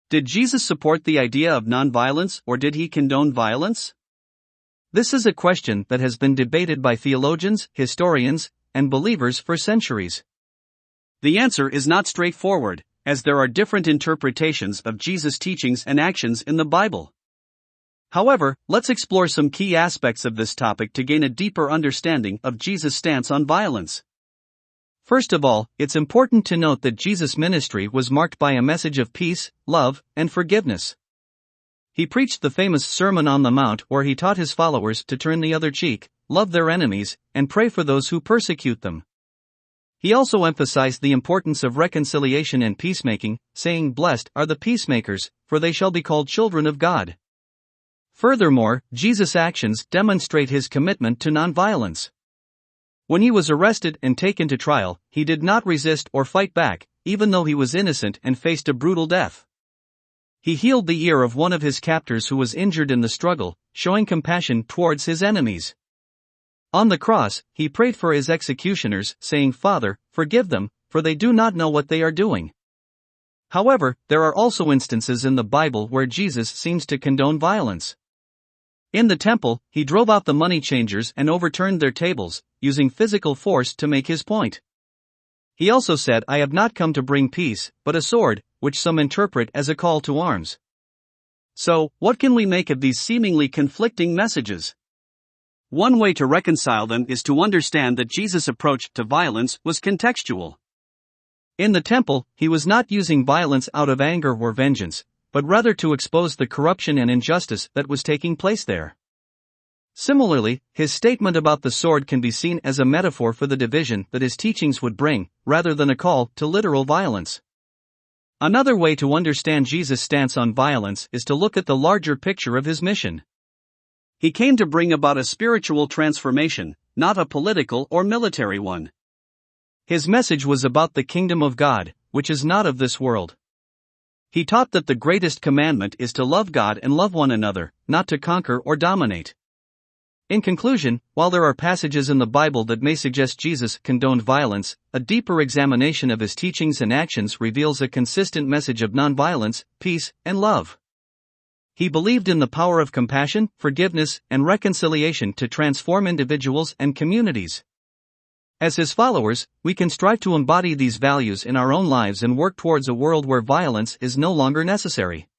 Did Jesus support the idea of nonviolence, or did he condone violence? This is a question that has been debated by theologians, historians, and believers for centuries. The answer is not straightforward, as there are different interpretations of Jesus' teachings and actions in the Bible. However, let's explore some key aspects of this topic to gain a deeper understanding of Jesus' stance on violence. First of all, it's important to note that Jesus' ministry was marked by a message of peace, love, and forgiveness. He preached the famous Sermon on the Mount where he taught his followers to turn the other cheek, love their enemies, and pray for those who persecute them. He also emphasized the importance of reconciliation and peacemaking, saying, "Blessed are the peacemakers, for they shall be called children of God." Furthermore, Jesus' actions demonstrate his commitment to nonviolence. When he was arrested and taken to trial, he did not resist or fight back, even though he was innocent and faced a brutal death. He healed the ear of one of his captors who was injured in the struggle, showing compassion towards his enemies. On the cross, he prayed for his executioners, saying, "Father, forgive them, for they do not know what they are doing." However, there are also instances in the Bible where Jesus seems to condone violence. In the temple, he drove out the money changers and overturned their tables, using physical force to make his point. He also said, "I have not come to bring peace, but a sword," which some interpret as a call to arms. So, what can we make of these seemingly conflicting messages? One way to reconcile them is to understand that Jesus' approach to violence was contextual. In the temple, he was not using violence out of anger or vengeance, but rather to expose the corruption and injustice that was taking place there. Similarly, his statement about the sword can be seen as a metaphor for the division that his teachings would bring, rather than a call to literal violence. Another way to understand Jesus' stance on violence is to look at the larger picture of his mission. He came to bring about a spiritual transformation, not a political or military one. His message was about the kingdom of God, which is not of this world. He taught that the greatest commandment is to love God and love one another, not to conquer or dominate. In conclusion, while there are passages in the Bible that may suggest Jesus condoned violence, a deeper examination of his teachings and actions reveals a consistent message of nonviolence, peace, and love. He believed in the power of compassion, forgiveness, and reconciliation to transform individuals and communities. As his followers, we can strive to embody these values in our own lives and work towards a world where violence is no longer necessary.